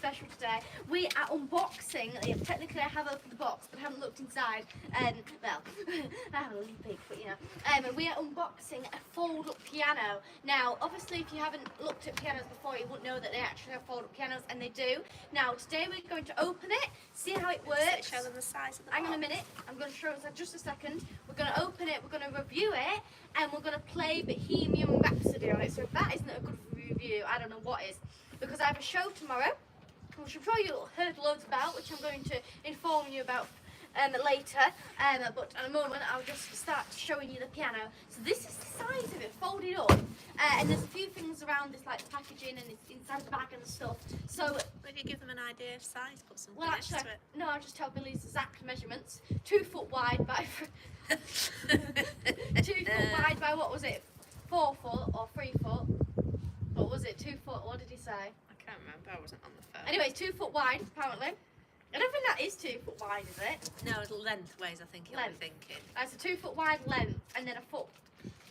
special today. We are unboxing. Technically, I have opened the box, but I haven't looked inside. Well, I have a little big, but you know. We are unboxing a fold-up piano. Now, obviously, if you haven't looked at pianos before, you wouldn't know that they actually have fold-up pianos, and they do. Now, today we're going to open it, see how it works. Show them the size of the Hang box. on a minute. I'm going to show us in just a second. We're going to open it. We're going to review it, and we're going to play Bohemian Rhapsody on it. So if that isn't a good review, I don't know what is. Because I have a show tomorrow, which I'm sure you'll heard loads about, which I'm going to inform you about later. But in a moment, I'll just start showing you the piano. So this is the size of it, folded up. And there's a few things around this, like the packaging and it's inside the bag and stuff. So maybe give them an idea of size, put some well, next actually, to it. no, I'll just tell Billy's exact measurements. 2 foot wide by 2 foot wide by what was it? 4 foot or 3 foot? What was it? 2 foot? What did he say? I can't remember, I wasn't on the phone. Anyway, 2 foot wide apparently. I don't think that is 2 foot wide, is it? No, lengthways, I think you'll be thinking. It's a 2 foot wide length and then a foot.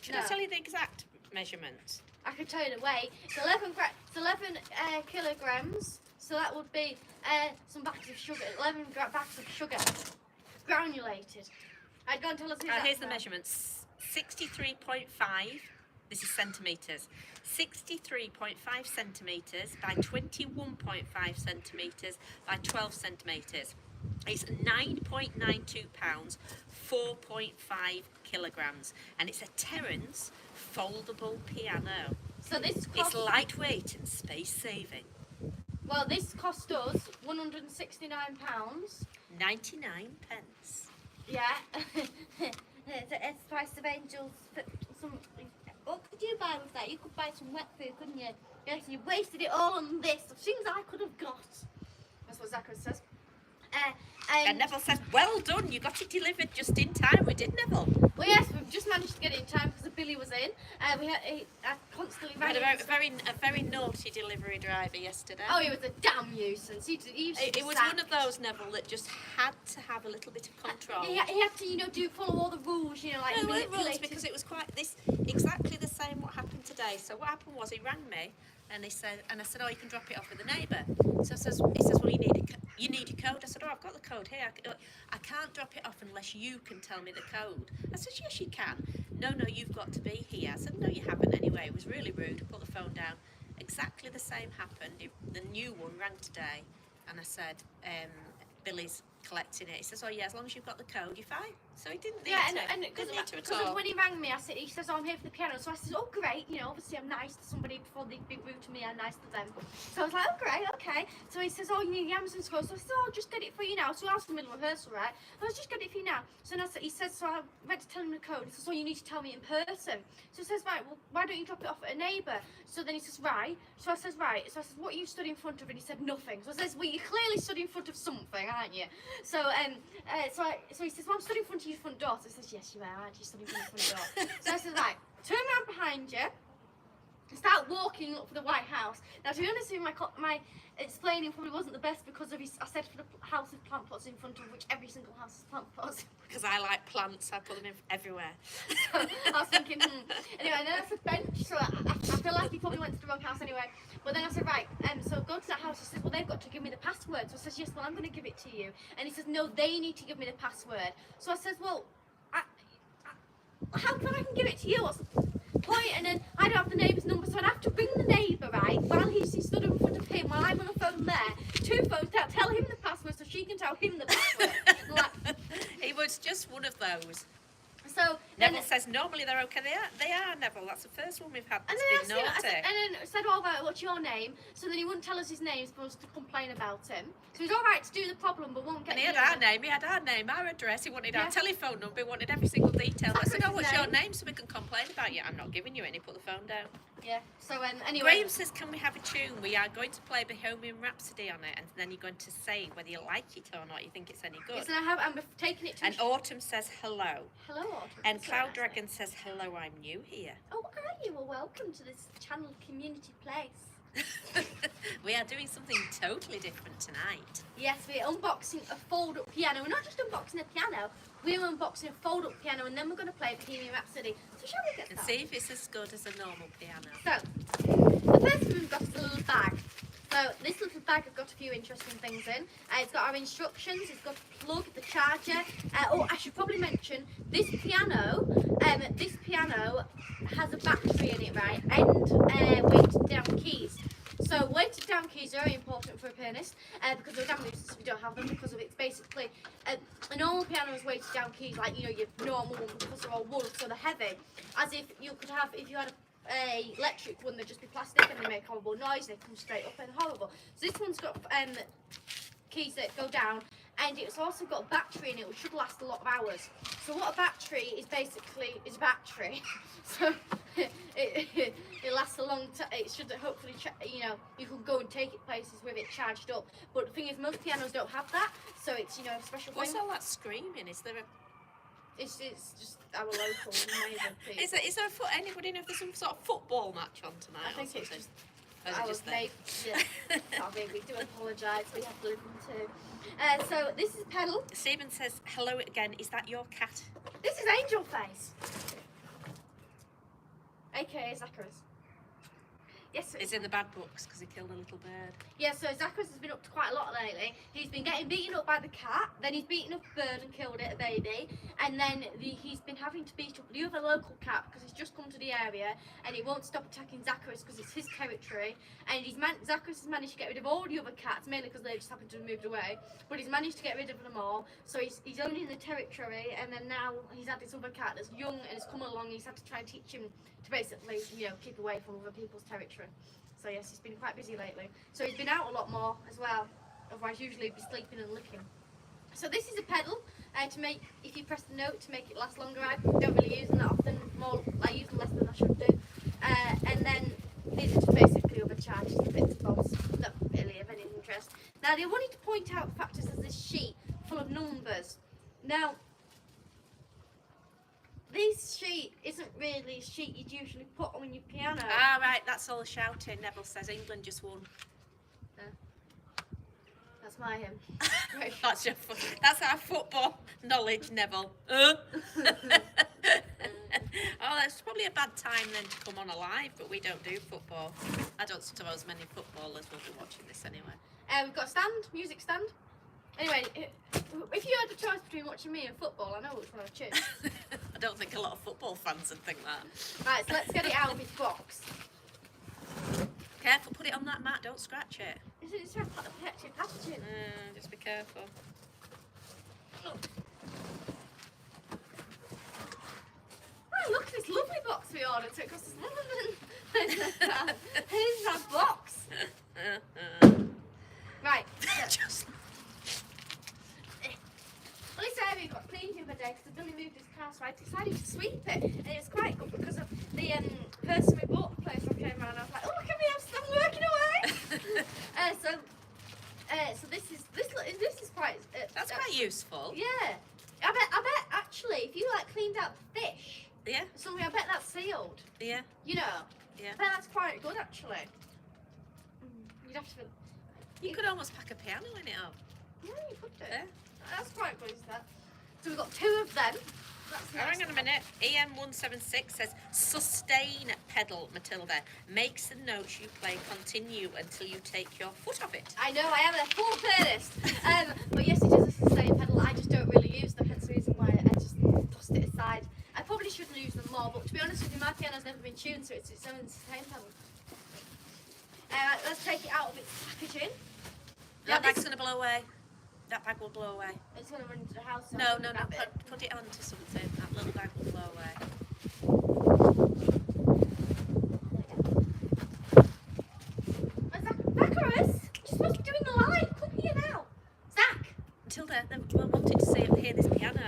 Should I tell you the exact measurements? I can tell you the weight. It's 11 kilograms. So that would be some bags of sugar. 11 bags of sugar, granulated. I'd go and tell us. Here's the measurements: 63.5. This is centimeters. 63.5 centimeters by 21.5 centimeters by 12 centimeters. It's 9.92 pounds, 4.5 kilograms, and it's a Terence foldable piano. So this it's lightweight and space saving. Well, this cost us £169. 99 pence. Yeah. It's the price of angels. What could you buy with that? You could buy some wet food, couldn't you? Yes, you wasted it all on this. The things I could have got. That's what Zachary says. And Neville says, well done, you got it delivered just in time. We did, Neville. Well, yes, we've just managed to get it in time because Billy was in. I constantly we had a very naughty delivery driver yesterday. Oh, he was a damn nuisance. It was one of those, Neville, that just had to have a little bit of control. He had to, you know, follow all the rules, you know, like no, it rules because it was quite exactly the same what happened today. So what happened was he rang me and I said, oh, you can drop it off with a neighbour. So he says, well, you need a code. I said, oh, I've got the code here. I can't drop it off unless you can tell me the code. I said, yes, you can. No, you've got to be here. I said, no, you haven't anyway. It was really rude. I put the phone down. Exactly the same happened. The new one rang today and I said, Billy's collecting it. He says, oh yeah, as long as you've got the code, you're fine. So he didn't need to. Because when he rang me, he says, oh, I'm here for the piano. So I said, oh great, you know, obviously I'm nice to somebody before they be rude to me, I'm nice to them. So I was like, oh great, okay. So he says, oh, you need the Amazon code. So I said, oh, I'll just get it for you now. So I was in the middle of rehearsal, right? I was just get it for you now. So he says, so I went to tell him the code. He says, oh, you need to tell me in person. So he says, right, well, why don't you drop it off at a neighbour? So then he says, right. So I says, right. So I says, what you stood in front of? And he said, nothing. So I says, well, you clearly stood in front of something, aren't you? So so he says, well, I'm stood in front of your front door. So I says, yes, you are, aren't you, stood in front of the front door? So I said, right, turn around behind you, start walking up for the White House. Now, to be honest with you, my explaining probably wasn't the best because I said for the house with plant pots in front of which every single house has plant pots. Because I like plants, I put them in everywhere. So I was thinking, Anyway, and then I said bench, so I feel like he probably went to the wrong house anyway. But then I said, right, so go to that house. He says, well, they've got to give me the password. So I says, yes, well, I'm going to give it to you. And he says, no, they need to give me the password. So I says, well, how come I can give it to you? What's the point? And then I don't have the neighbour's number, so I'd have to ring the neighbour, right, while he stood in front of him, while I'm on the phone there. 2 phones, tell him the password so she can tell him the password. It was just one of those. So Neville says normally they're okay. They are, Neville. That's the first one we've had that's been naughty. And then said, all right, what's your name? So then he wouldn't tell us his name for us to complain about him. So he's all right to do the problem, but won't get. And he had our name, our address. He wanted our telephone number. He wanted every single detail. I said, oh, what's your name so we can complain about you? I'm not giving you any. Put the phone down. Yeah. So anyway. Graham says, can we have a tune? We are going to play Bohemian Rhapsody on it, and then you're going to say whether you like it or not. You think it's any good. Yes, and I'm taking it to. And Autumn says hello. Hello, Autumn. And Cloud Dragon says hello. I'm new here. Oh, are you? Well, welcome to this channel community place. We are doing something totally different tonight. Yes, we're unboxing a fold-up piano. We're not just unboxing a piano, we're unboxing a fold-up piano, and then we're going to play Bohemian Rhapsody. So shall we get started? And see if it's as good as a normal piano. So, the first thing we've got is a little bag. So this little bag I've got a few interesting things in. It's got our instructions, it's got a plug, the charger. Oh, I should probably mention, this piano has a battery in it, right? And weighted down keys. So weighted down keys are very important for a pianist because they're damn useless if you don't have them, because of it's basically a normal piano is weighted down keys, like, you know, your normal one, because they're all wood, so they're heavy. As if you could have, if you had a electric one, they'd just be plastic and they make horrible noise, they come straight up and horrible. So this one's got keys that go down, and it's also got a battery in it which should last a lot of hours. So what a battery is basically is a battery. So it lasts a long time. It should hopefully, you know, you can go and take it places with it charged up. But the thing is, most pianos don't have that, so it's, you know, a special What's thing. all that screaming? Is there a... It's just our local amazing people. Is there anybody know if there's some sort of football match on tonight? I think or it's something? just Or is it our just them? mate. Yeah. Sorry, we do apologise. We have to listen too. So this is Pedal. Stephen says, hello again, is that your cat? This is Angel Face, aka Zacharias. Yes, It's in the bad books because he killed a little bird. yeah. So Zacharias has been up to quite a lot lately. He's been getting beaten up by the cat, then he's beaten up a bird and killed it, a baby, and then he's been having to beat up the other local cat because he's just come to the area and he won't stop attacking Zacharias because it's his territory. And Zacharias has managed to get rid of all the other cats, mainly because they just happened to have moved away. But he's managed to get rid of them all. So he's owning the territory, and then now he's had this other cat that's young and has come along. He's had to try and teach him to basically, you know, keep away from other people's territory. So yes, he's been quite busy lately. So he's been out a lot more as well. Otherwise, usually he'd be sleeping and licking. So this is a pedal to make, if you press the note to make it last longer. I don't really use them that often. More, I use them less than I should do. And then these are just basically other charges and bits and bobs. Not really of any interest. Now they wanted to point out the fact is there's this sheet full of numbers. Now this sheet isn't really a sheet you'd usually put on your piano. Ah, right, that's all the shouting. Neville says England just won. That's my hymn. Right. That's our football knowledge, Neville. Oh, that's probably a bad time then to come on alive, but we don't do football. I don't suppose many footballers will be watching this anyway. We've got a stand, music stand. Anyway, if you had a choice between watching me and football, I know which one I'd choose. I don't think a lot of football fans would think that. Right, so let's get it out of its box. Careful, put it on that mat, don't scratch it. It's a protective packaging. Just be careful. Look. Oh, look at this lovely box we ordered. So it cost us £11. Here's our box. Right. Just... Well, this area got cleaned the other day because Billy moved his car, so I decided to sweep it. And it was quite good because of the person we bought the place on came around. I was like, oh, look at me, I'm working away. So this is quite. That's quite useful. Yeah. I bet actually, if you like cleaned out the fish, Yeah. something, I bet that's sealed. Yeah. You know. Yeah. I bet that's quite good actually. You'd have to. You could almost pack a piano in it up. Yeah, you could do. Yeah. That's quite good, is that? So we've got two of them. That's Oh, hang on a minute. EM176 says, sustain pedal, Matilda. Makes the notes you play continue until you take your foot off it. I know, I am a full pianist. But yes, it is a sustain pedal. I just don't really use them. Hence the reason why I just tossed it aside. I probably shouldn't use them more, but to be honest with you, my piano's never been tuned, so it's its own sustain pedal. Let's take it out of its packaging. That bag's going to blow away. That bag will blow away. It's going to run into the house. So No. I'm gonna grab it. Put it onto something. That little bag will blow away. Zacharias, you're supposed to be doing the live. Come here now. Zach. Matilda, we're wanting to hear this piano.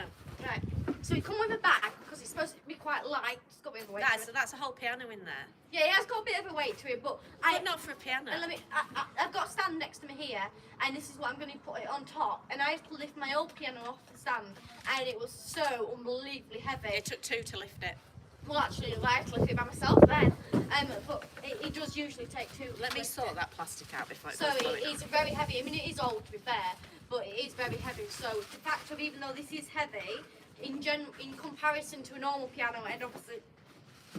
Right. So you come with a bag because it's supposed to be quite light. It's got a bit of a weight to it. That's a whole piano in there. Yeah, it has got a bit of a weight to it, but But not for a piano. I've got a stand next to me here, and this is what I'm going to put it on top. And I had to lift my old piano off the stand, and it was so unbelievably heavy. It took two to lift it. Well, actually, I had to lift it by myself then. But it does usually take two. Let me sort that plastic out before it So goes blowing it's up. very heavy. I mean, it is old to be fair, but it is very heavy. So the fact of, even though this is heavy, in comparison to a normal piano, and obviously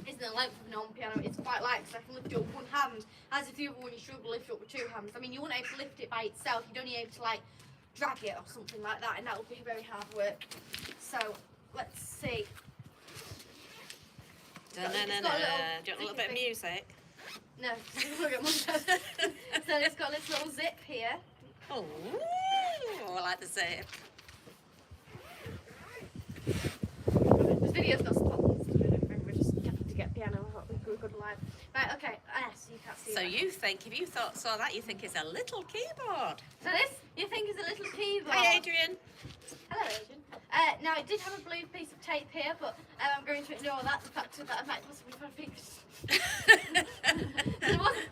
isn't the length of a normal piano, it's quite light, because I can lift it with one hand as if the other one you struggle to lift up with 2 hands. I mean, you wouldn't be able to lift it by itself. You'd only be able to like drag it or something like that, and that would be very hard work. So let's see. Do you want a little bit of music? No, look at my So it's got this little zip here. Oh, I like the zip. This video's not sponsored. We're just having to get piano. We're good live. Right, okay. So you can't see. So that. you think, if you saw that, you think it's a little keyboard. So this you think is a little keyboard. Hi, Adrian. Hello, Adrian. Now it did have a blue piece of tape here, but I'm going to ignore that. The fact that I might possibly my fingers.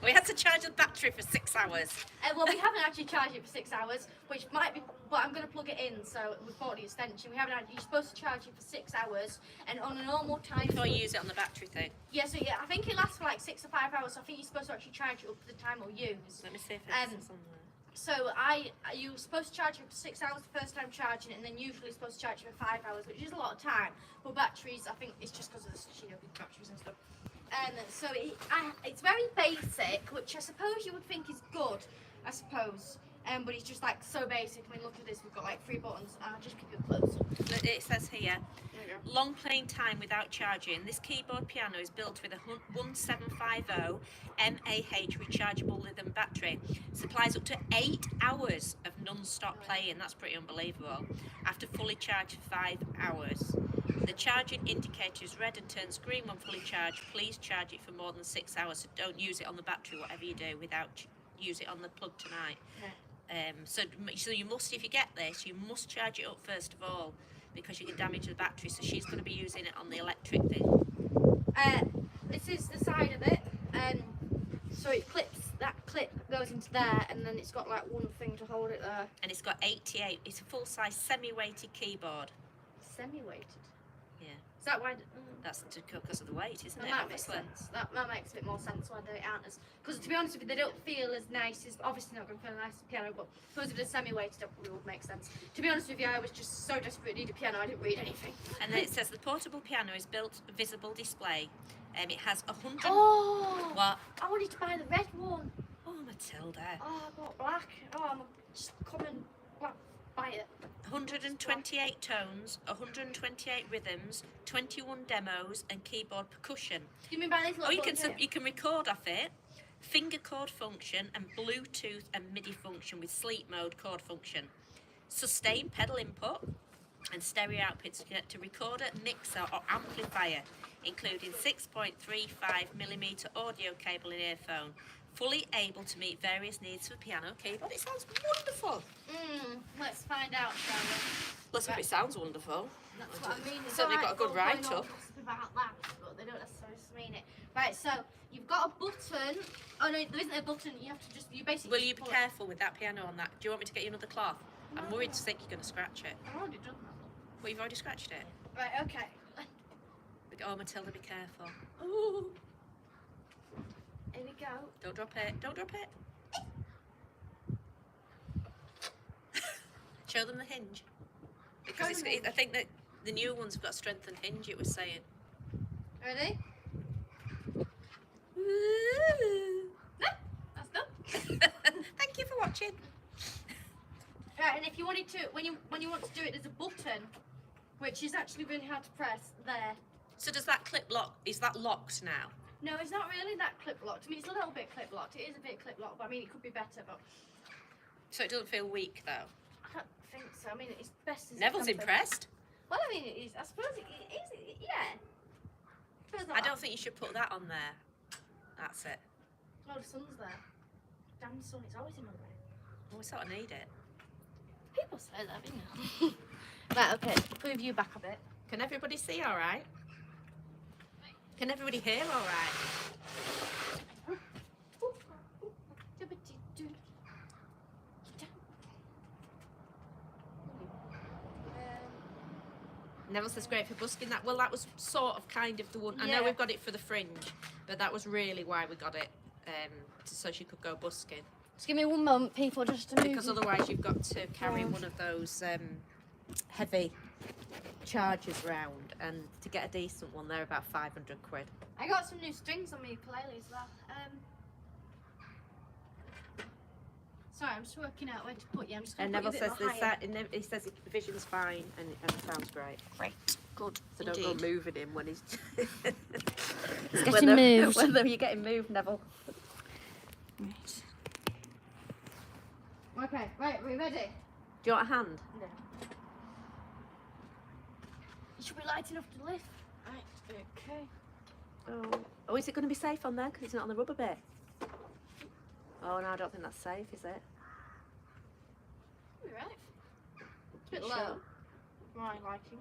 We had to charge the battery for 6 hours. Well, we haven't actually charged it for 6 hours, which might be, but I'm going to plug it in. So we bought the extension. We haven't. You're supposed to charge it for 6 hours, and on a normal time. Before you use it on the battery thing. Yeah, so yeah, I think it lasts for like 6 or 5 hours. So I think you're supposed to actually charge it up to the time we'll use. Let me see if it's on there. So you're supposed to charge it for 6 hours the first time charging it, and then usually supposed to charge it for 5 hours, which is a lot of time. But batteries, I think it's just because of the big batteries and stuff. So it's very basic, which I suppose you would think is good, I suppose. But it's just like so basic. I mean, look at this. We've got like 3 buttons. I'll just give you a close up. It says here, long playing time without charging. This keyboard piano is built with a 1750 mAh rechargeable lithium battery. Supplies up to 8 hours of non-stop playing. That's pretty unbelievable. After fully charged for 5 hours. The charging indicator is red and turns green when fully charged. Please charge it for more than 6 hours. So don't use it on the battery, whatever you do, without use it on the plug tonight. So you must, if you get this, you must charge it up first of all, because you can damage the battery. So she's going to be using it on the electric thing. This is the side of it. So it clips. That clip goes into there, and then it's got like one thing to hold it there. And it's got 88. It's a full-size semi-weighted keyboard. Semi-weighted. Yeah. Is that why? That's because of the weight, isn't it? That makes sense. That makes a bit more sense why they aren't as. Because to be honest with you, they don't feel as nice as. Obviously not going to feel nice as a piano, but suppose if they're semi-weighted, it would make sense. To be honest with you, I was just so desperate to need a piano, I didn't read anything. And then it says the portable piano is built visible display. It has 100. Oh. What? I wanted to buy the red one. Oh, Matilda. Oh, I bought black. Oh, I'm just coming black. Buy it. 128 tones, 128 rhythms, 21 demos, and keyboard percussion. You mean by this little you can record off it, finger chord function, and Bluetooth and MIDI function with sleep mode chord function. Sustain pedal input and stereo outputs to recorder, mixer, or amplifier, including 6.35mm audio cable and earphone. Fully able to meet various needs for piano keyboard. It sounds wonderful. Let's find out, shall we? Let's hope it sounds wonderful. That's what I mean. It's certainly got a good write-up. About that, but they don't necessarily mean it. Right, so you've got a button. Oh no, there isn't a button. You have to just. You basically. Will you be careful with that piano on that? Do you want me to get you another cloth? I'm worried to think you're going to scratch it. I've already done that. Well, you've already scratched it. Right. Okay. Oh, Matilda, be careful. Ooh. Here we go. Don't drop it. Don't drop it. Show them the hinge. Because I think that the new ones have got a strengthened hinge, it was saying. Ready? No, that's done. Thank you for watching. Right, and if you wanted to, when you want to do it, there's a button, which is actually really hard to press there. So does that clip lock? Is that locked now? No, it's not really that clip locked. I mean, it's a little bit clip locked. It is a bit clip locked, but I mean, it could be better. But so it doesn't feel weak though. I don't think so. I mean, it's best as Neville's impressed. Well, I mean, it is. I suppose it is. Yeah. I don't think you should put that on there. That's it. Oh, the sun's there. Damn sun! It's always in my way. Oh, we sort of need it. People say that, don't you? Right. Okay. Move you back a bit. Can everybody see all right? Can everybody hear all right? Neville says great for busking. That was sort of kind of the one. I know we've got it for the fringe, but that was really why we got it, so she could go busking. Just give me one moment, people, just to move. Because otherwise you've got to carry one of those heavy chargers round, and to get a decent one, they're about 500 quid. I got some new strings on my ukulele as well. I'm just working out where to put you. I'm just going And to put you Neville a bit says more higher. he says the vision's fine and it sounds great. Great. Good. So don't go moving him when he's It's getting moved. Whether you're getting moved, Neville. Right. Okay, right, are we ready? Do you want a hand? No. You should be light enough to lift. Right, okay. Oh, is it going to be safe on there? Because it's not on the rubber bit. Oh, no, I don't think that's safe, is it? You're right. It's a bit You low. sure? My liking.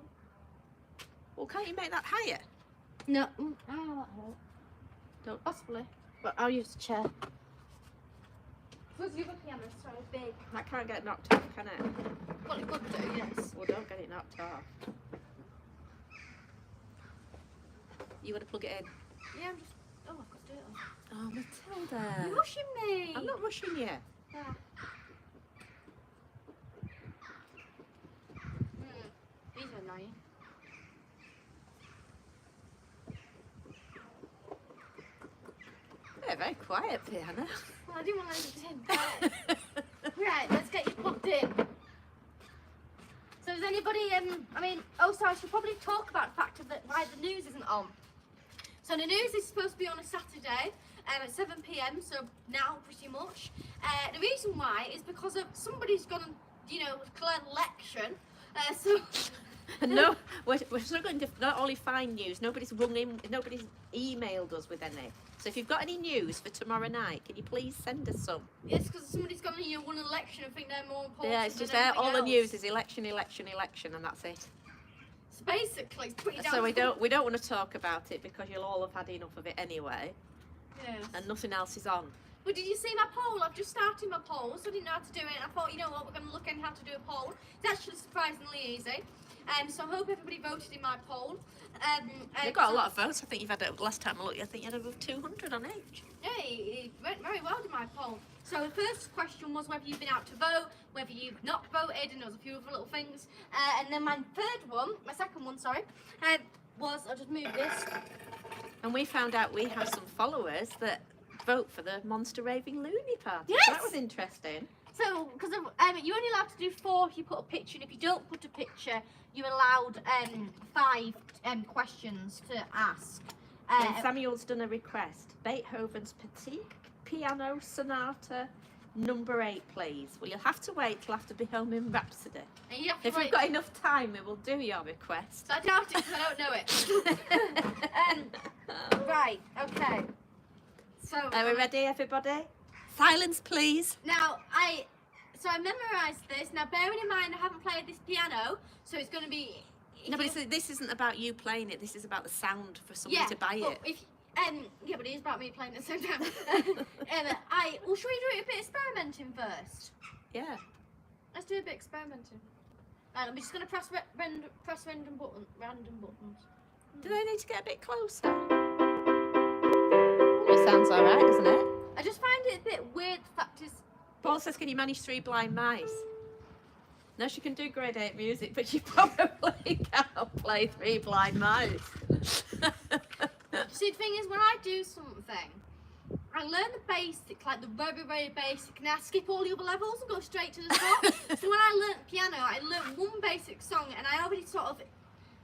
Well, can't you make that higher? No. Oh, that hurt. Don't. Possibly. But I'll use the chair. Because your piano's so big. That can't get knocked off, can it? Well, it could do, yes. Well, don't get it knocked off. You want to plug it in? Yeah, I'm just... Oh, I've got dirt on. Oh, Matilda. You're rushing me. I'm not rushing you. Yeah. These are annoying. Yeah, very quiet piano. Well, I didn't want to leave it in bed. Right, let's get you plugged in. So is anybody, so I should probably talk about the fact that why the news isn't on. So the news is supposed to be on a Saturday at 7 p.m, so now pretty much. The reason why is because of somebody's gone, declare an election. No, we're struggling to not only find news, nobody's rung in, nobody's emailed us with any. So if you've got any news for tomorrow night, can you please send us some? Yes, because somebody's gone and won an election and think they're more important. Yeah, it's just than there. anything All the else. news is election, election, election, and that's it. So basically, it's pretty down. So we don't want to talk about it because you'll all have had enough of it anyway, Yes. and nothing else is on. But did you see my poll? I've just started my poll, so I didn't know how to do it. I thought, you know what, we're going to look at how to do a poll. It's actually surprisingly easy. So I hope everybody voted in my poll. You've got a lot of votes. I think you've had last time I looked. I think you had over 200 on each. Yeah, it went very well in my poll. So the first question was whether you've been out to vote, whether you've not voted, and there was a few other little things. And then my second one, was, I'll just move this. And we found out we have some followers that vote for the Monster Raving Loony Party. Yes! That was interesting. So, because you're only allowed to do 4 if you put a picture, and if you don't put a picture, you're allowed 5 questions to ask. And Samuel's done a request. Beethoven's Petite Piano Sonata number 8, please. Well, you'll have to wait till after Bohemian Rhapsody. And you have to If wait. we've got enough time, we will do your request. So I doubt it because I don't know it. Right, okay. So Are we ready, everybody? Silence, please. Now I memorised this. Now bearing in mind I haven't played this piano, so it's going to be. No, but this isn't about you playing it. This is about the sound for somebody to buy but it. If, yeah, but it is about me playing at the same time. Well, should we do a bit of experimenting first? Yeah. Let's do a bit of experimenting. Right, I'm just going to press random buttons. Do they need to get a bit closer? It sounds all right, doesn't it? I just find it a bit weird. The fact is, Paul says, can you manage 3 blind mice? No, she can do grade 8 music, but she probably can't play 3 blind mice. see, the thing is, when I do something, I learn the basic, like the very, very basic, and I skip all the other levels and go straight to the top. So when I learnt piano, I learnt one basic song, and I already sort of,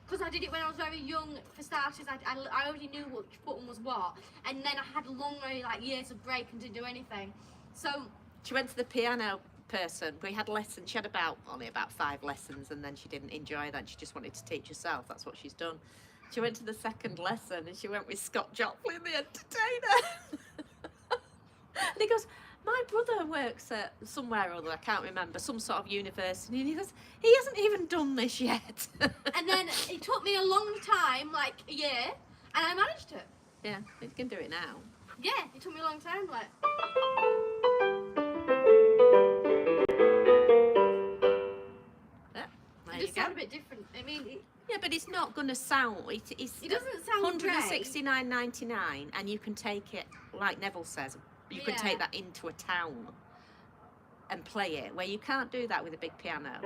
because I did it when I was very young, for starters, I already knew which button was what, and then I had a long, years of break and didn't do anything. So She went to the piano person. We had lessons. She had only about 5 lessons, and then she didn't enjoy that. She just wanted to teach herself. That's what she's done. She went to the second lesson, and she went with Scott Joplin, the entertainer. And he goes, my brother works at somewhere or other, I can't remember, some sort of university. And he goes, he hasn't even done this yet. and then it took me a long time, like a year, and I managed it. Yeah, you can do it now. Yeah, it took me a long time, like. Yeah, there It you just go. sounded a bit different. I mean, Yeah, but it's not going to sound. It's it doesn't sound great. $169.99, and you can take it, like Neville says, you can Yeah. take that into a town and play it, where you can't do that with a big piano,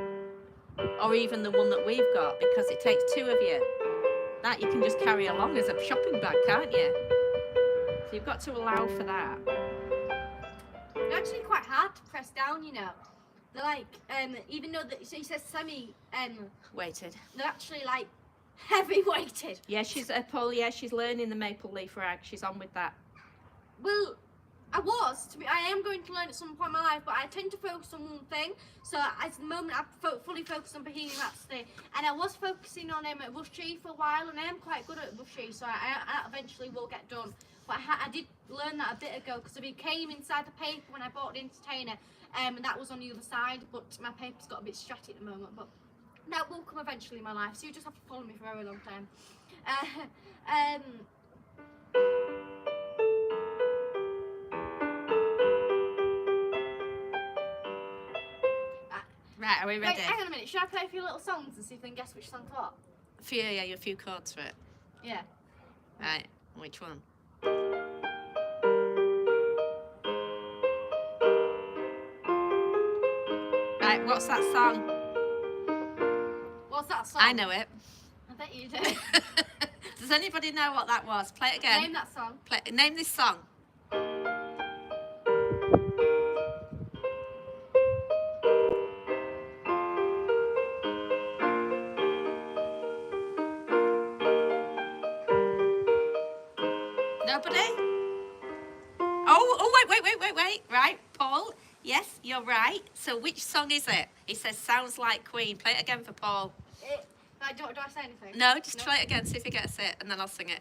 or even the one that we've got, because it takes 2 of you. That you can just carry along as a shopping bag, can't you? So you've got to allow for that. I actually quite hard to press down, you know. They're like, even though so he says semi, weighted. they're actually like heavy weighted. Yeah, she's Paul. Yeah, she's learning the maple leaf rag. She's on with that. Well, I am going to learn at some point in my life, but I tend to focus on one thing. So at the moment, I'm fully focused on Bohemian Rhapsody, and I was focusing on Rushy for a while, and I am quite good at Rushy, so I eventually will get done. But I did learn that a bit ago because it came inside the paper when I bought the entertainer, and that was on the other side. But my paper's got a bit stratty at the moment, but that will come eventually in my life. So you just have to follow me for a very long time. Right, are we ready? Wait, hang on a minute. Should I play a few little songs and see if they can guess which song's what? A few chords for it. Yeah. Right, which one? Right, what's that song? What's that song? I know it. I bet you do. Does anybody know what that was? Play it again. Name that song. Name this song. Nobody? Oh, wait. Right, Paul. Yes, you're right. So which song is it? He says, sounds like Queen. Play it again for Paul. Do I say anything? No, just try it again, see if he gets it, and then I'll sing it.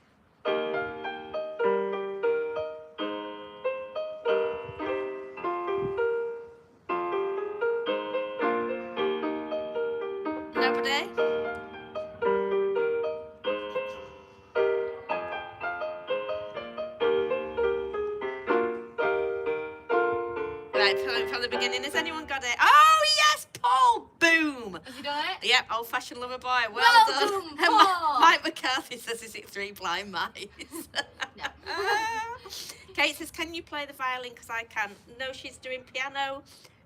Nobody? Right, from the beginning. Has anyone got it? Oh, yes, Paul! Boom! Has he done it? Yep, old-fashioned lover boy. Well done, And Paul! Mike McCarthy says, is it Three Blind Mice? No. Kate says, can you play the violin? Because I can. No, she's doing piano,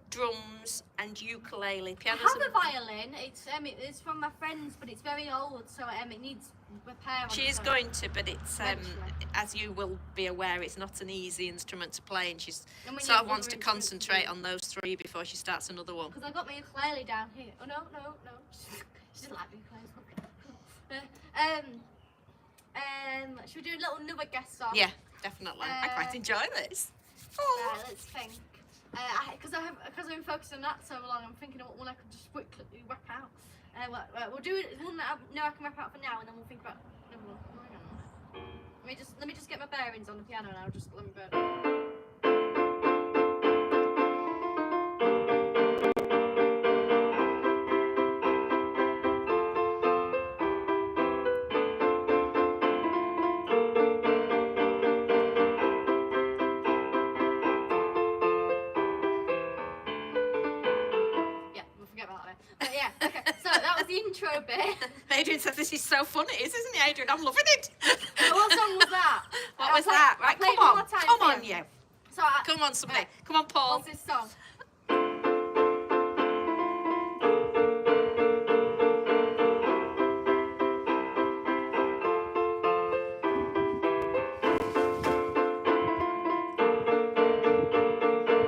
drums, and ukulele. I have a violin. It's from my friends, but it's very old, so it needs repair. She is going to, but it's as you will be aware, it's not an easy instrument to play, and she's sort of wants to concentrate on those three before she starts another one. Because I got my ukulele down here. Oh no. She doesn't like the ukulele. Should we do a little another guest song? Yeah, definitely. I quite enjoy this. Let's think. Because I've been focusing on that so long, I'm thinking of what one I could just quickly wrap out. We'll do it one that I know I can wrap out for now, and then we'll think about another one. Let me just get my bearings on the piano now. Just let me burn. Intro bit. Adrian says this is so fun. It is, isn't it, Adrian? I'm loving it. What song was that? What was that? Right, come on, you. Come on, somebody. Right. Come on, Paul. What's this song?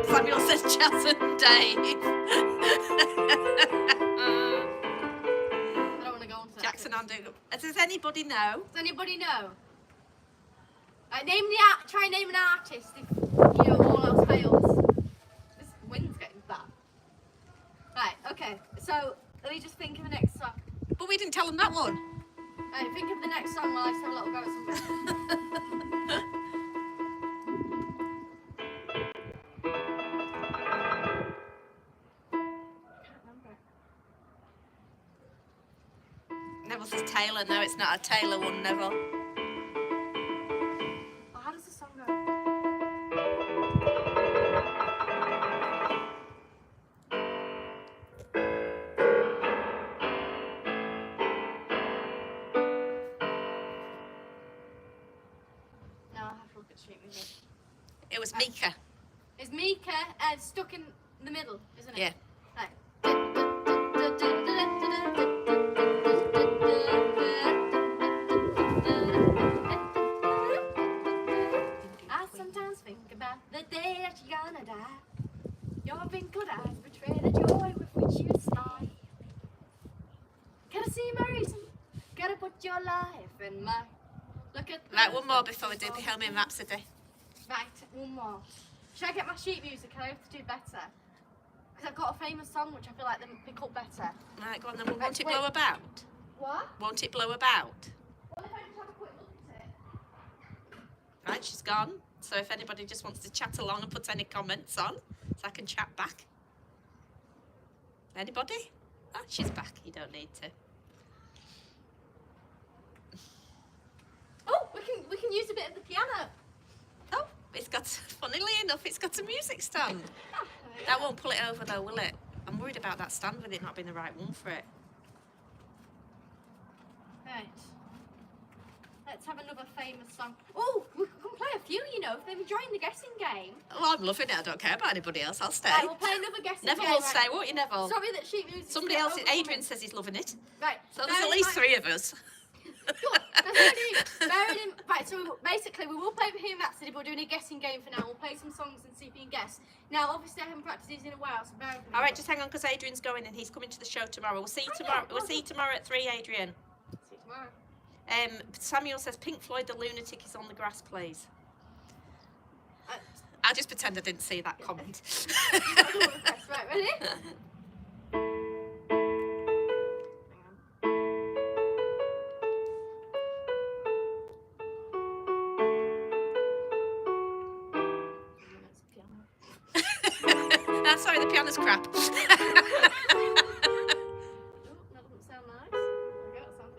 Samuel says Chas and Dave. Jackson and Dougal. Does anybody know? Does anybody know? Try and name an artist if all else fails. This wind's getting bad. Right, okay. So let me just think of the next song. But we didn't tell them that one. Right, think of the next song while I just have a little go at something. Neville says Taylor. No, it's not a Taylor one, Neville. Oh, how does the song go? No, I'll have to look at sheet music. It was Mika. It's Mika stuck in the middle, isn't it? Yeah. Right. I sometimes think about the day that you're gonna die. Your wrinkled eyes betray the joy with which you smile. Gotta see my reason. Gotta put your life in mine. Look at Right, one more before we do Bohemian Rhapsody. Right, one more. Should I get my sheet music? I have to do better. Because I've got a famous song which I feel like they would pick up better. Right, go on then. Won't it blow about? What? Won't it blow about? What if I just have a quick look at it? Right, she's gone. So if anybody just wants to chat along and put any comments on, so I can chat back. Anybody? Ah, she's back. You don't need to. Oh, we can use a bit of the piano. Oh, it's got, funnily enough, it's got a music stand. That won't pull it over though, will it? I'm worried about that stand with it not being the right one for it. Right. Let's have another famous song. Oh, we can play a few, you know, if they're enjoying the guessing game. Oh, I'm loving it. I don't care about anybody else. I'll stay. Right, we'll play another guessing Neville game. will stay, won't you, Neville? Sorry that sheet music. Somebody else, Adrian says he's loving it. Right. So there's at least 3 of us. Right, so basically we will play Bohemian Rhapsody, but we're doing a guessing game for now. We'll play some songs and see if you can guess. Now, obviously, I haven't practiced these in a while, so bear with me. All right, just hang on because Adrian's going and he's coming to the show tomorrow. We'll see you tomorrow. We'll see you tomorrow at 3, Adrian. See you tomorrow. Samuel says Pink Floyd, The Lunatic is on the grass, please. I'll just pretend I didn't see that comment. Right, ready? Sorry, the piano's crap. Oh, that doesn't sound nice. There we go, that sounds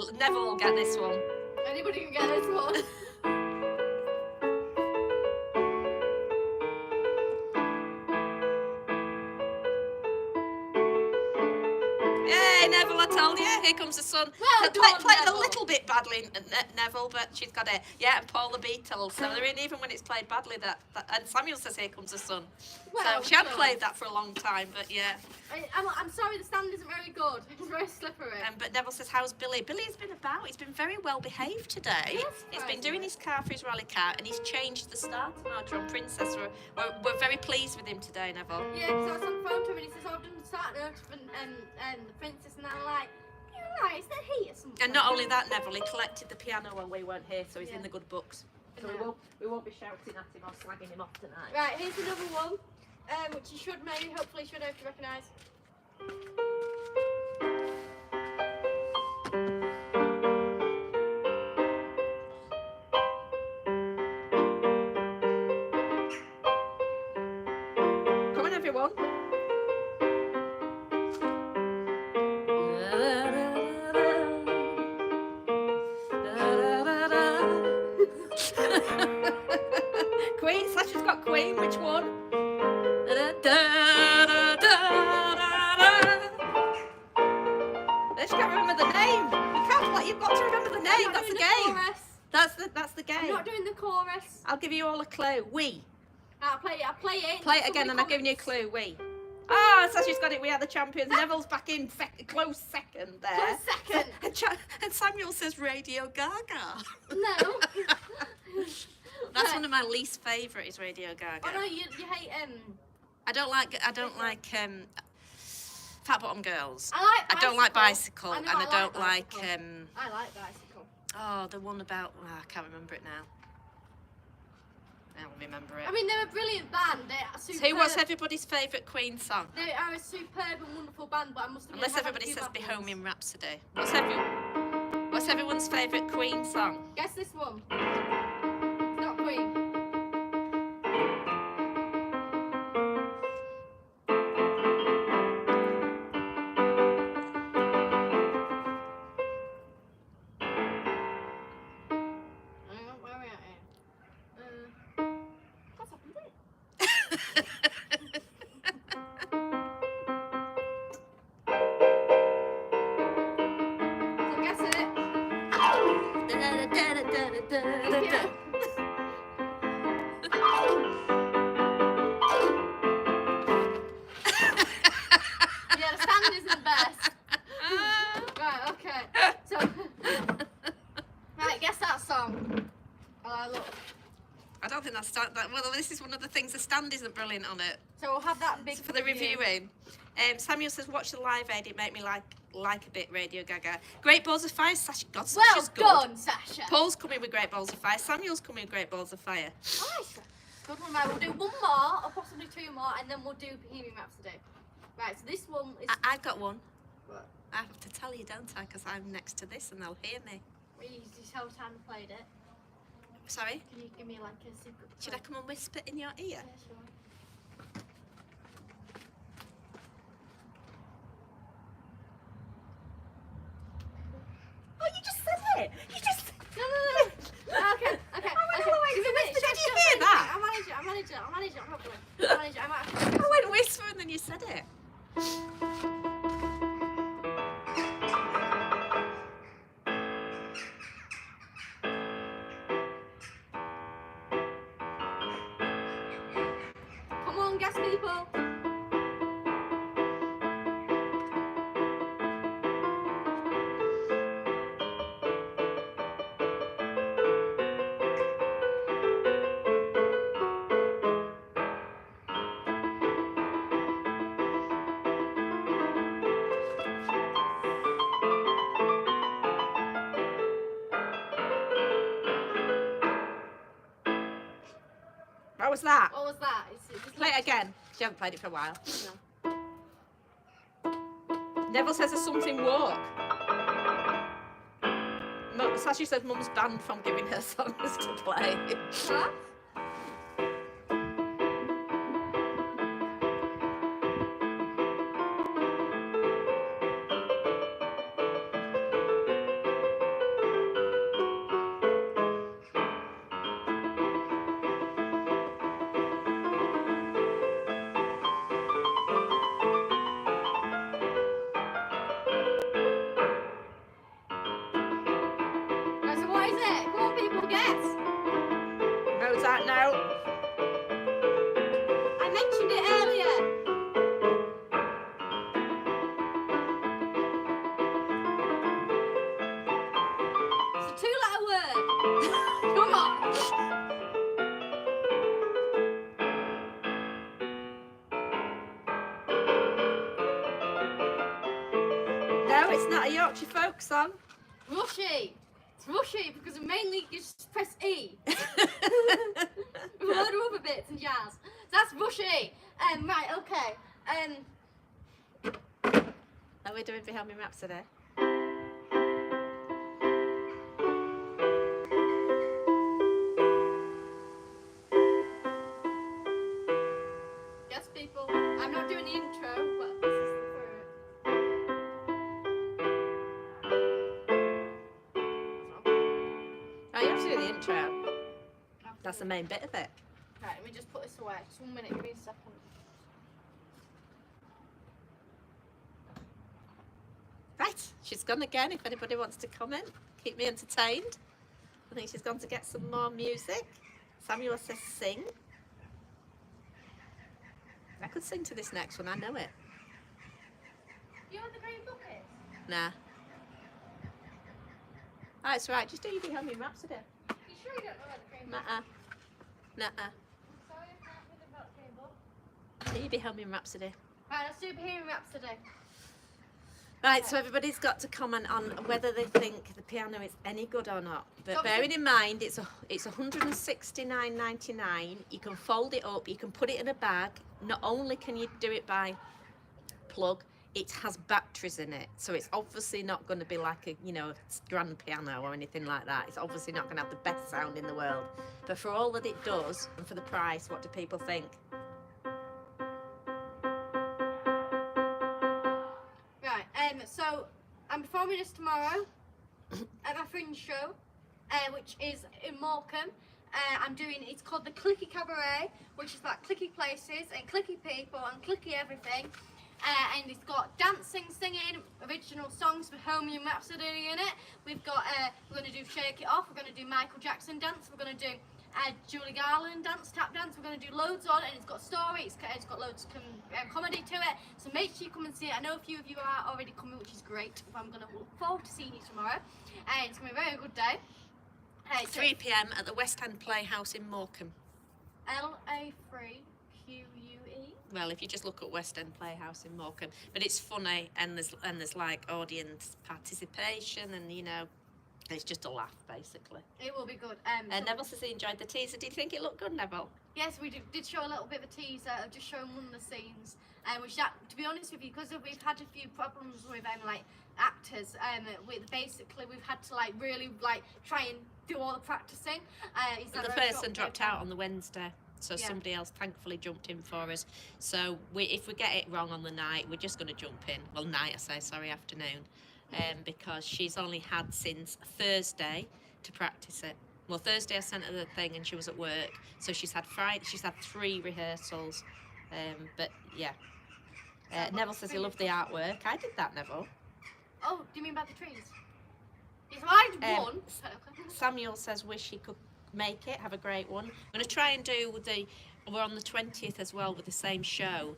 better. Neville will get this one. Anybody can get this one. Yay, Neville, I told you. Here comes the sun. Well done, Played a Neville. little bit badly, Neville, but she's got it. Yeah, and Paul the Beatles. So they're in even when it's played badly. And Samuel says, here comes the sun. Well so she had done. played that for a long time, but yeah. I'm sorry, the stand isn't very good. It's very slippery. But Neville says, how's Billy? Billy's been about. He's been very well behaved today. Yes, He's been doing his car for his rally car, and he's changed the start on our drum princess. We're very pleased with him today, Neville. Yeah, because I was on the phone to him and he says, oh, I've done the start note and the princess, and I'm like, you're right, is there heat or something? And not only that, Neville, he collected the piano when we weren't here, so he's in the good books. So Yeah. we won't be shouting at him or slagging him off tonight. Right, here's another one, which you should maybe, hopefully, should have to recognise. Come on, everyone. Queen, Sasha's got Queen, which one? She can't remember the name. You've got to remember the name. That's the game. That's the game. I'm not doing the chorus. I'll give you all a clue. We. I'll play it. Play it again and I've given you a clue. We. Ah, Sasha's got it. We are the champions. Neville's back in close second there. Close second. And Samuel says Radio Gaga. No. That's one of my least favourite is Radio Gaga. Oh no, you hate I don't like Fat Bottom Girls. I don't like Bicycle. Bicycle, I and know, I I don't like like I like Bicycle. oh, the one about I can't remember it now. I don't remember it. I mean, they're a brilliant band. They're superb. So what's everybody's favourite Queen song? They are a superb and wonderful band, but I must admit, Unless I've had a everybody few says bad ones. Bohemian Rhapsody. What's everyone's favourite Queen song? Guess this one. It's not Queen. Where are we at here? What's happened here? So guess it. I don't think that's well, this is one of the things. The stand isn't brilliant on it. So we'll have that big For the reviewing. Samuel says, watch the live aid. It made me like a bit Radio Gaga. Great Balls of Fire. Sasha, God, Sasha's good. Well done, Sasha. Paul's coming with Great Balls of Fire. Samuel's coming with Great Balls of Fire. Nice. Good one, right. We'll do one more, or possibly two more, and then we'll do Bohemian Rhapsody. Right, so this one is... I've got one. What? I have to tell you, don't I? Because I'm next to this and they'll hear me. Will you just tell time I played it? Sorry? Can you give me like a secret? Should I come and whisper in your ear? Yeah, sure. Oh, you just said it! You just... No. Okay. Did you hear that? I'll manage it, hopefully. I might have to... I went whisper and then you said it. Come on, guess people. What was that? What was that? Play it again. She hasn't played it for a while. No. Neville says there's something walk. Sashi says Mum's banned from giving her songs to play. Huh? So what is it? Come on, people, guess. Mozart, no. I mentioned it earlier. It's a two-letter word. Come on. No, it's not a Yorkshire folk song. Rushy. It's rushy because mainly you just press E. With a load of other bits and jazz. So that's rushy. Right, okay. Are we doing Bohemian Rhapsody? Yes, people. I'm not doing the intro, but this is the Oh, you have to do the intro. That's the main bit of it. Right, let me just put this away. Just 1 minute, give me a second. Right, she's gone again. If anybody wants to comment, keep me entertained. I think she's gone to get some more music. Samuel says sing. I could sing to this next one, I know it. You want the green bucket? Nah. Oh, it's right, just do your Bohemian Rhapsody. You sure you don't know about the green bucket? Nuh-uh. Nuh-uh. I'm sorry, I can't think about the green bucket. Do your Bohemian Rhapsody. Right, let's do Bohemian Rhapsody. Right, so everybody's got to comment on whether they think the piano is any good or not. But Obviously- bearing in mind, it's $169.99. You can fold it up, you can put it in a bag. Not only can you do it by plug, it has batteries in it. So it's obviously not going to be like a, grand piano or anything like that. It's obviously not going to have the best sound in the world. But for all that it does, and for the price, what do people think? Right, so I'm performing this tomorrow at my fringe show, which is in Morecambe. It's called the Clicky Cabaret, which is like clicky places and clicky people and clicky everything. And it's got dancing, singing, original songs for Bohemian Rhapsody in it. We're going to do Shake It Off, we're going to do Michael Jackson dance, we're going to do Julie Garland dance, tap dance, we're going to do loads on it, and it's got story, it's got loads of comedy to it, so make sure you come and see it. I know a few of you are already coming, which is great, but I'm going to look forward to seeing you tomorrow, and it's going to be a very good day. Hey, so 3 p.m. at the West End Playhouse in Morecambe. LA3QUE. Well, if you just look at West End Playhouse in Morecambe, but it's funny and there's like audience participation and it's just a laugh basically. It will be good. Neville says he enjoyed the teaser. Do you think it looked good, Neville? Yes, we did show a little bit of a teaser of just showing one of the scenes. Which, to be honest with you, because we've had a few problems with like actors, we've had to like really like try and do all the practicing. The person dropped out on the Wednesday, so Yeah. somebody else thankfully jumped in for us. So if we get it wrong on the night, we're just going to jump in. Well, afternoon, because she's only had since Thursday to practice it. Well, Thursday I sent her the thing and she was at work, so she's had 3 rehearsals. But yeah, Neville says he loved the artwork. I did that, Neville. Oh, do you mean about the trees? Yes, well, I did one. Samuel says wish he could make it. Have a great one. I'm going to try and do we're on the 20th as well with the same show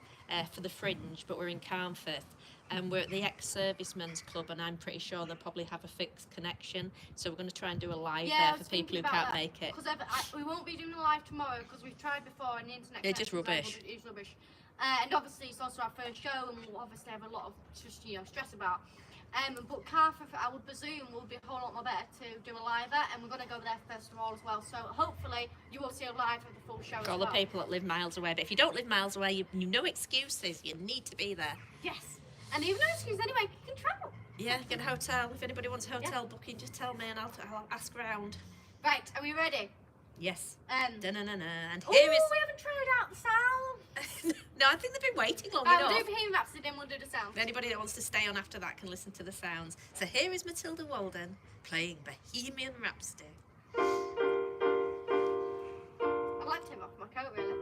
for the Fringe, but we're in Carnforth. And we're at the ex-servicemen's club, and I'm pretty sure they'll probably have a fixed connection. So we're going to try and do a live there for people who can't make it. Because we won't be doing a live tomorrow because we've tried before and the internet. It's just rubbish. It's rubbish. And obviously it's also our first show, and we'll obviously have a lot of stress about. But Carnforth, I would presume, will be a whole lot more better to do a live at, and we're going to go there first of all as well. So hopefully you will see a live of the full show. For all the people that live miles away, but if you don't live miles away, you no excuses. You need to be there. Yes. And even no excuse anyway, you can travel. Yeah, get a hotel. If anybody wants a hotel booking, just tell me and I'll ask around. Right, are we ready? Yes. And Oh, here is. we haven't tried out the sound. No, I think they've been waiting long We'll enough. do Bohemian Rhapsody, then we'll do the sound. Anybody that wants to stay on after that can listen to the sounds. So here is Matilda Walden playing Bohemian Rhapsody. I'd like to take off my coat, really.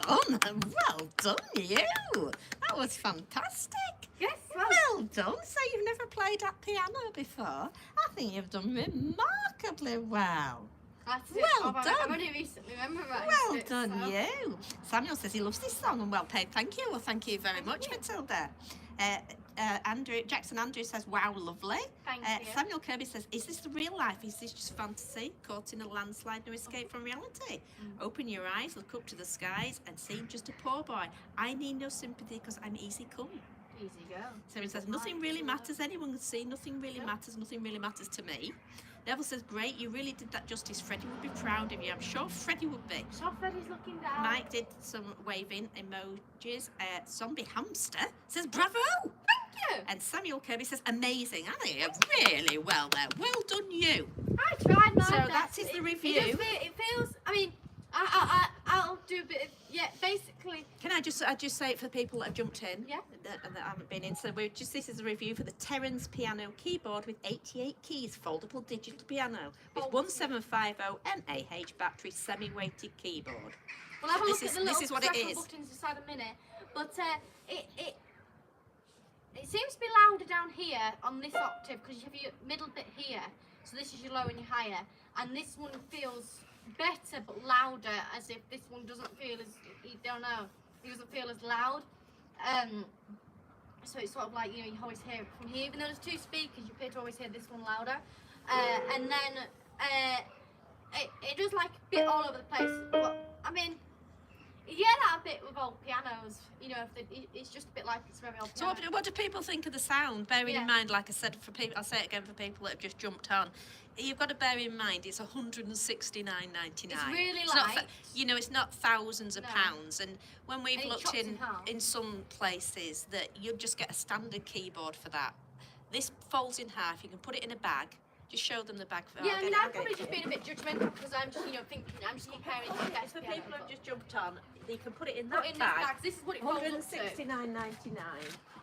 done. Well done, you. That was fantastic. Yes, well, Well done. So you've never played that piano before? I think you've done remarkably well. that's it. Well I've done. only recently memorised Well it. done, so. you. Samuel says he loves this song and well paid. Thank you. Well, thank you very much, Matilda. Jackson Andrew says, wow, lovely. Thank you. Samuel Kirby says, is this the real life? Is this just fantasy? Caught in a landslide, no escape from reality. Open your eyes, look up to the skies and see just a poor boy. I need no sympathy because I'm easy come. Easy go. So he says, nothing really matters. Anyone can see, nothing really matters. Nothing really matters to me. Neville says, great, you really did that justice. Freddie would be proud of you. I'm sure Freddie would be. So Freddie's looking down. Mike did some waving emojis. Zombie Hamster says, bravo. Thank you. And Samuel Kirby says, amazing. I think you're really well there. Well done, you. I tried my So best. that is the review. It feels, I mean, I'll do a bit of, basically. Can I just say it for the people that have jumped in? Yeah. That haven't been in. So this is a review for the Terrans piano keyboard with 88 keys, foldable digital piano with 1750 mAh battery, semi-weighted keyboard. We'll have a look at the little this is what it special is. buttons inside a minute. But it seems to be louder down here on this octave because you have your middle bit here. So this is your low and your higher. And this one feels better but louder, as if this one doesn't feel as, you don't know, it doesn't feel as loud. So it's sort of like, you always hear it from here, even though there's two speakers, you appear to always hear this one louder. And then it does like a bit all over the place. But I mean, you get that a bit with old pianos, it's just a bit like it's very old So piano. what do people think of the sound? Bearing Yeah. in mind, like I said, for people, I'll say it again for people that have just jumped on. You've got to bear in mind it's $169.99. It's really It's not, light. it's not thousands of No. pounds. And when we've And it looked chops in in half. in some places that you'll just get a standard keyboard for that. This folds in half. You can put it in a bag. Just show them the bag. Yeah, I mean, I'll I'm get probably it just here. being a bit judgmental because I'm just, thinking, I'm just comparing it to guys' For piano. people who have just jumped on, you can put it in Put that in this bag. bag, this is what it folds up to. $169.99.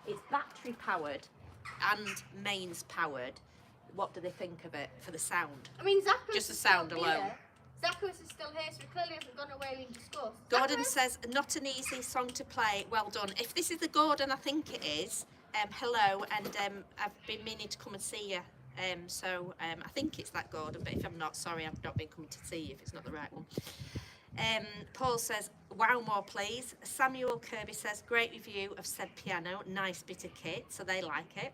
It's battery powered and mains powered. What do they think of it for the sound? I mean, Zachary Just the sound alone. Zachary is still here, so he clearly hasn't gone away in disgust. Gordon Zachary? says, not an easy song to play. Well done. If this is the Gordon, I think it is. Hello, and I've been meaning to come and see you. I think it's that Gordon, but if I'm not, sorry, I've not been coming to see you if it's not the right one. Paul says, wow, more please. Samuel Kirby says, great review of said piano, nice bit of kit, so they like it.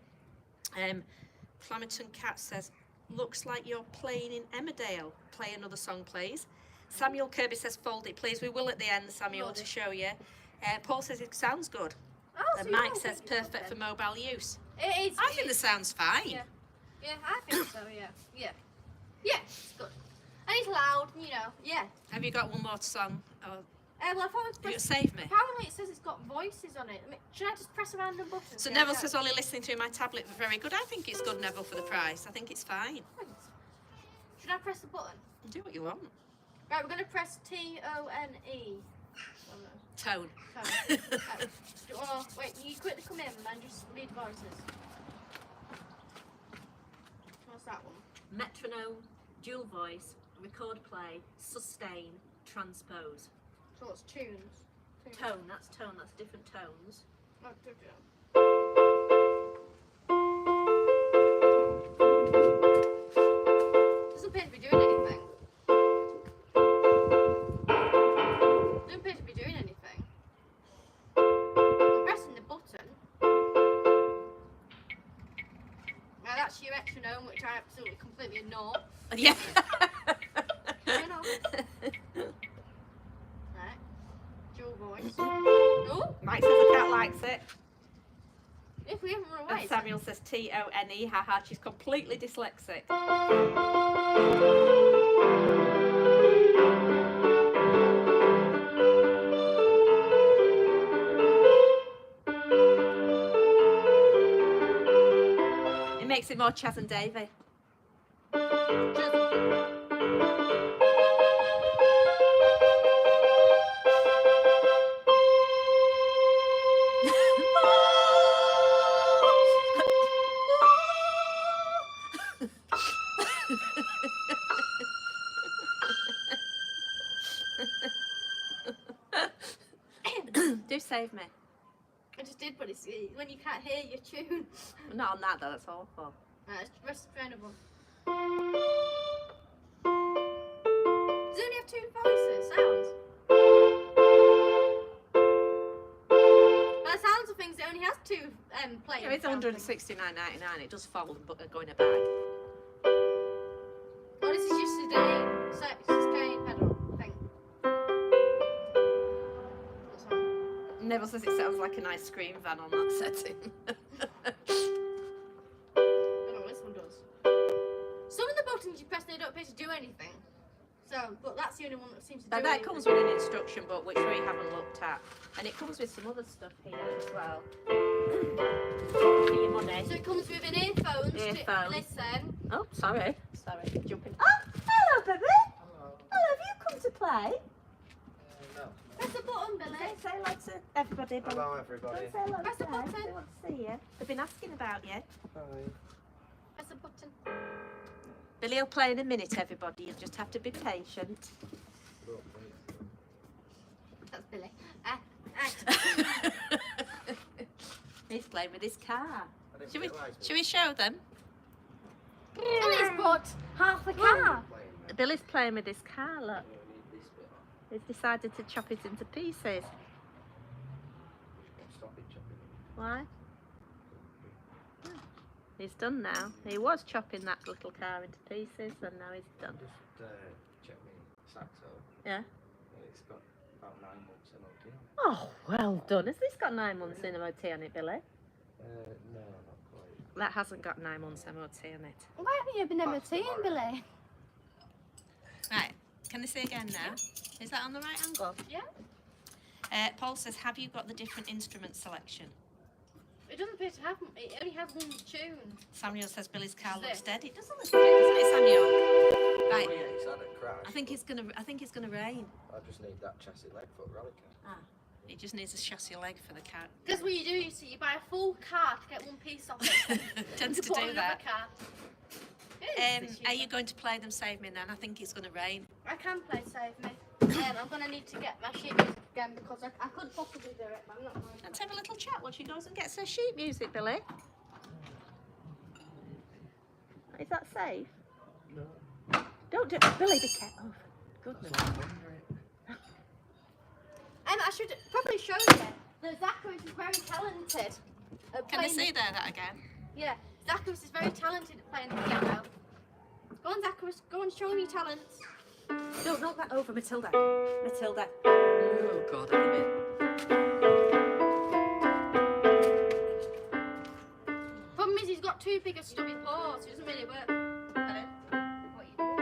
Flamerton Cat says, looks like you're playing in Emmerdale. Play another song, please. Samuel Kirby says, fold it, please. We will at the end, Samuel, to show you. Paul says, it sounds good. Oh, so And you Mike don't says, think it's perfect for good mobile use. then? It is. I think the sound's fine. Yeah. Yeah, I think so, yeah. Yeah, it's good. And it's loud, yeah. Have you got one more song? Or Well, I thought it you was save me? apparently it says it's got voices on it. I mean, should I just press a random button? So See Neville how it says, goes? only listening through my tablet, very good. I think it's good, Neville, for the price. I think it's fine. Thanks. Should I press the button? Do what you want. Right, we're going to press T-O-N-E. Tone. Wait, you quickly come in and just read voices. What's that one? Metronome, dual voice, record play, sustain, transpose. So what's tunes? Tone, that's different tones. Oh, do. Doesn't appear to be doing anything. Doesn't appear to be doing anything. I'm pressing the button. Now that's your metronome, which I absolutely completely ignore. Yeah. Turn off. Right. Dual voice. Oh, Mike says the cat likes it. if we haven't run away. And Samuel says T-O-N-E, haha, she's completely dyslexic. It makes it more Chaz and Davy. Save Me? I just did, but it's when you can't hear your tune. Not on that though, that's awful. It's restrainable. Does it only have 2 voices? Sounds? By the sounds of things, it only has 2 playing. Yeah, it's sound things. $169.99. It does fold and go in a bag. Oh, this is just a sustain pedal thing. That's fine. Neville says it sounds like an ice cream van on that setting. I don't know, this one does. Some of the buttons you press, they don't appear to do anything. So, but that's the only one that seems to do But anything. that comes with an instruction book, which we haven't looked at. And it comes with some other stuff here as well. For your money. So it comes with an earphones Earphone. to listen. Oh, sorry. Sorry, jumping. Oh, hello, baby. Hello. Hello, have you come to play? No. Press the button, Billy. Say hello to everybody. Bill. Hello, everybody. Don't say hello Press the to them. button. They want to see you. They've been asking about you. Hi. Press the button. Billy will play in a minute, everybody. You'll just have to be patient. Look, please. That's Billy. He's playing with his car. I didn't Should we, realise should we show them? Billy's bought half the car. Billy's playing with his car, look. Need this bit off. He's decided to chop it into pieces. Stop it chopping it. Why? He's done now. He was chopping that little car into pieces and now he's done. Just check me Saxo. Yeah. And it's got about 9 months MOT. Oh, well done. Has this got 9 months in MOT on it, Billy? No, not quite. That hasn't got 9 months MOT on it. Why haven't you been MOTing, Billy? Right. Can they see again now? Is that on the right angle? Yeah. Paul says, have you got the different instrument selection? It doesn't appear to have. It only has one tune. Samuel says Billy's car Is looks it? dead. It doesn't look dead, doesn't it, Samuel? Right. Oh, yeah, it's had a crash. I think it's gonna rain. I just need that chassis leg for a rally car. It just needs a chassis leg for the car. Because what you do, you see, you buy a full car to get one piece off it. Tends to put on do another that. Car. It is this Are year. you going to play them Save Me then? I think it's going to rain. I can play Save Me. I'm going to need to get my sheet music again because I could possibly do it, but I'm not going to. Let's have a little chat while she goes and gets her sheet music, Billy. Is that safe? No. Don't do it. Billy, be careful. Oh, goodness. That's what I'm wondering. I should probably show you that Zacharias is very talented at Can they playing. see that again? Yeah, Zacharias is very talented at playing the piano. Go on, Zacharias. Go and show me your talents. No, knock that over, Matilda. Matilda. Oh, God, I'm a bit. Problem is, he's got too big a stubby paws. It doesn't really work. Hello. What are you doing?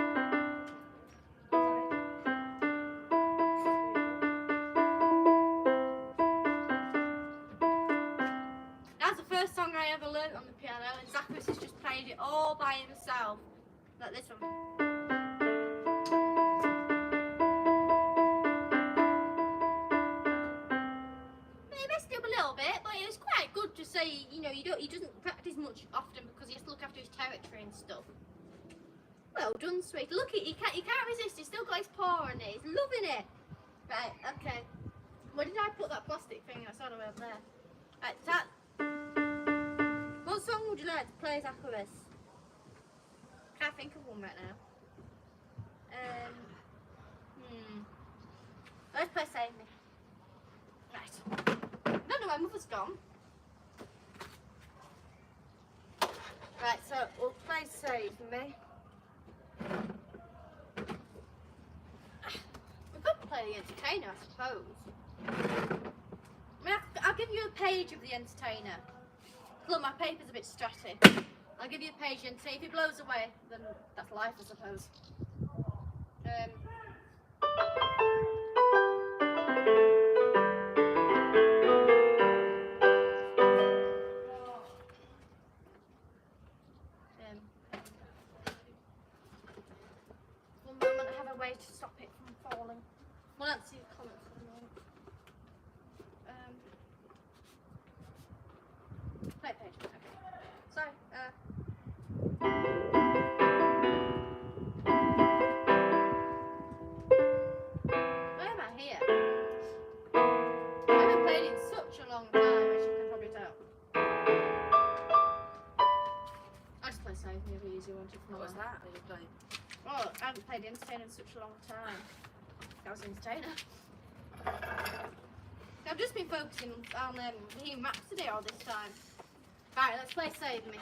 That's the first song I ever learnt on the piano, and Zacharias has just played it all by himself. Like this one. He messed it up a little bit, but it was quite good to say, you know, he doesn't practice much often because he has to look after his territory and stuff. Well done, sweet. Look, he can't resist. He's still got his paw on it. He's loving it. Right, okay. Where did I put that plastic thing? I saw it over there. Right, that. What song would you like to play, Zacharias? Can't think of one right now. Let's play Save Me. Right. No, my mother's gone. Right, so we'll play Save Me. We could play The Entertainer, I suppose. I mean, I'll give you a page of The Entertainer. Look, my paper's a bit stratty. I'll give you a page and see if it blows away, then that's life, I suppose. One moment, I have a way to stop it from falling. Well, let's see the comments for the moment. Play page. Okay. So, where am I here? I haven't played in that? Are you playing? Oh, I haven't played Entertainer in such a long time. That was Entertainer. I've just been focusing on Bohemian Rhapsody all this time. Right, let's play Save Me.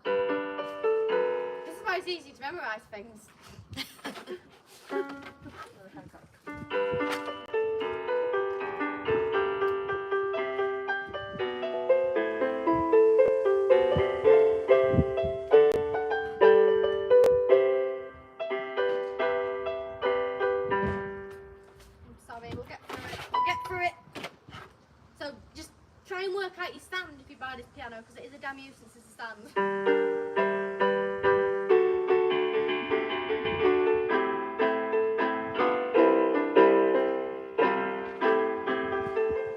This is why it's easy to memorise things. I'm sorry, we'll get through it. We'll get through it. So just try and work out your stand if you buy this piano, because it is a damn nuisance as a stand.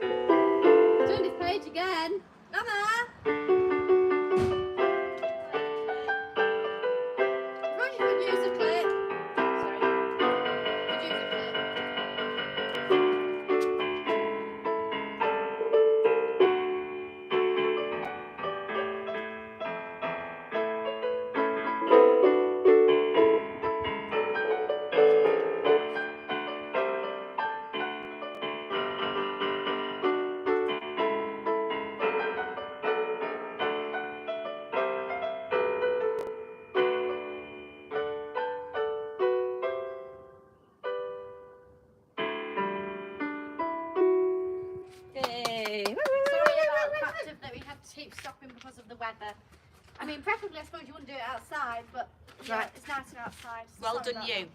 Turn this page again. Mama! Roger could use a clip. Sorry. Could use a clip. Yay! Sorry about the fact of that we had to keep stopping because of the weather. I mean, preferably I suppose you wouldn't do it outside, but yeah, Right. it's nicer outside. So Well sorry done, about you.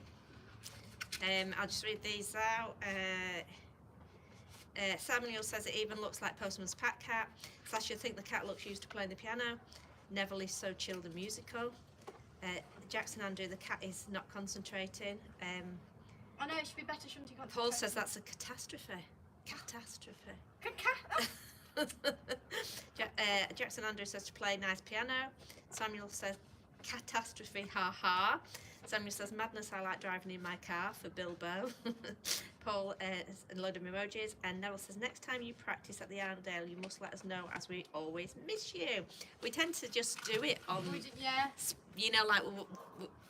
I'll just read these out. Samuel says it even looks like Postman's Pat Cat. Sasha think the cat looks used to playing the piano. Neville is so chilled and musical. Jackson Andrew, the cat is not concentrating. that. I know it should be better, shouldn't you? Paul says that's a catastrophe. Catastrophe. Jackson Andrew says to play nice piano. Samuel says catastrophe, ha ha. Samuel says madness, I like driving in my car for Bilbo. Paul a load of emojis. And Neville says next time you practice at the Arndale you must let us know as we always miss you. We tend to just do it on, Yeah. you know, like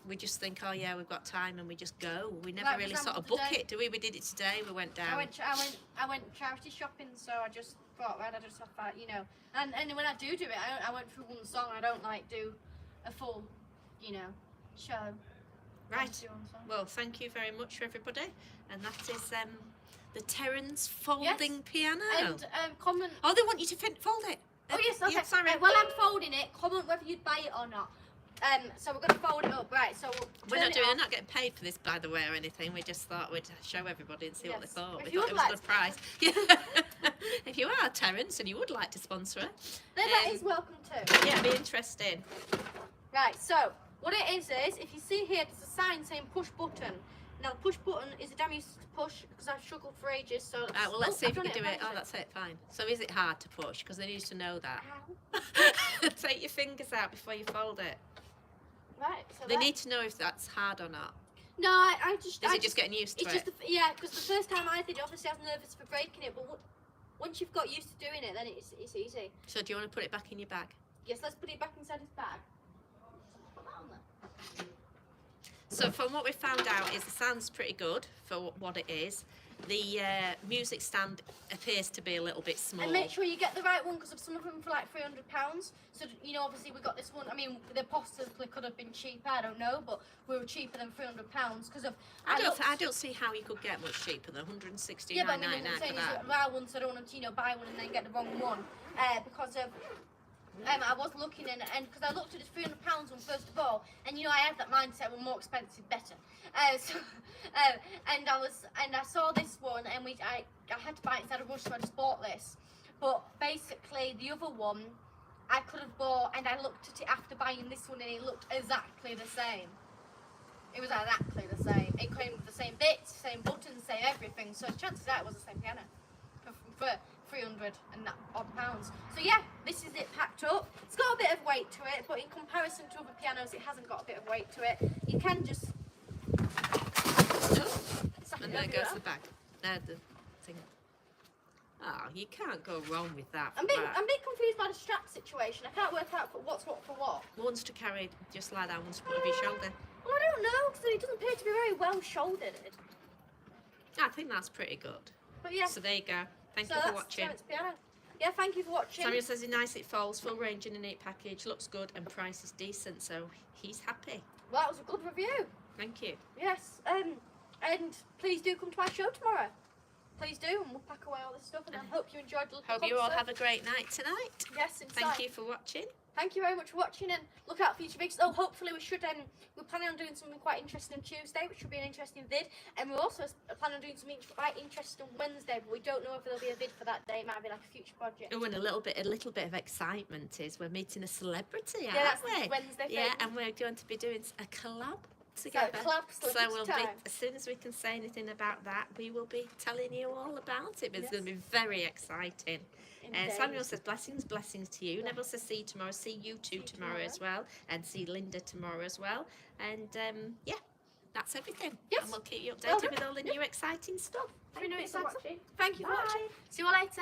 we just think, oh yeah, we've got time and we just go. We never Like, for really sort of example, book today- it, do we? We did it today, we went down. I went charity shopping, so I just thought, right, I just have that, you know. And when I do it, I went through one song. I don't like do a full, you know, show. I Right. just do one song. Well, thank you very much, everybody. And that is the Terrance folding piano. And comment. Oh, they want you to fold it. Oh yes, okay. Yeah, sorry. While I'm folding it, comment whether you'd buy it or not. So we're gonna fold it up, right? So We're turn not it doing. off. I'm not getting paid for this, by the way, or anything. We just thought we'd show everybody and see what they Yes. thought. If We you thought it would was a like good price. If you are Terrance and you would like to sponsor it, Then that is welcome too. yeah, it'd be interesting. Right, so what it is if you see here, there's a sign saying push button. Now, the push button is a damn used to push because I've struggled for ages. So Right, well, let's see if you I've can do done it. Oh, that's it, fine. So is it hard to push? Because they need to know that. Ow. Take your fingers out before you fold it. Right, so They that- need to know if that's hard or not. No, I just. Is I it just getting used to It's it? just yeah, because the first time I did it, obviously I was nervous for breaking it, but once you've got used to doing it, then it's easy. So do you want to put it back in your bag? Yes, let's put it back inside his bag. Put that on there. So from what we found out is the sound's pretty good for what it is. the music stand appears to be a little bit small. And make sure you get the right one, because of some of them for like £300. So you know, obviously we got this one. I mean, they possibly could have been cheaper. I don't know, but we were cheaper than £300 because of. I don't see how you could get much cheaper than 169.99 Yeah, but I mean, what I'm saying for is that. that I want to, I don't want to, buy one and then get the wrong one, because of. I was looking and because I looked at this £300 one first of all, and I had that mindset, well, more expensive better. And I saw this one, and I had to buy it instead of rush, so I just bought this. But basically, the other one I could have bought, and I looked at it after buying this one, and it looked exactly the same. It was exactly the same. It came with the same bits, same buttons, same everything. So chances are it was the same piano for 300 and that odd pounds. So yeah, this is it packed up. It's got a bit of weight to it, but in comparison to other pianos, it hasn't got a bit of weight to it. You can just. And there goes the bag. There, the thing. Oh, you can't go wrong with that. I'm a bit confused by the strap situation. I can't work out what's what for what. One's to carry just like that, one's to put over your shoulder. Well, I don't know, because it doesn't appear to be very well shouldered. I think that's pretty good. But yeah. So there you go. Thank So you for that's watching. Terence piano. Yeah, thank you for watching. Samuel says it's nice, it folds, full range in a neat package, looks good and price is decent, so he's happy. Well, that was a good review. Thank you. Yes. And please do come to our show tomorrow. Please do, and we'll pack away all this stuff. And I hope you enjoyed the little Hope you all have a great night tonight. Yes, inside. Thank you for watching. Thank you very much for watching, and look out for future videos. Oh, hopefully we should. We're planning on doing something quite interesting on Tuesday, which should be an interesting vid. And we're also planning on doing something quite interesting on Wednesday, but we don't know if there'll be a vid for that day. It might be like a future project. Oh, and a little bit of excitement is we're meeting a celebrity, Yeah, that's aren't we? the Wednesday thing. Yeah, and we're going to be doing a collab together. So, collab So we'll be, time. as soon as we can say anything about that, we will be telling you all about it. It's Yes. going to be very exciting. Indeed. Samuel says blessings to you. Neville says see you tomorrow. See you two tomorrow as well, and see Linda tomorrow as well. And yeah, that's everything. Yes. And we'll keep you Well updated done. with all the new exciting stuff. Thank you for Thank you. watching. Thank you for Bye. watching. See you all later.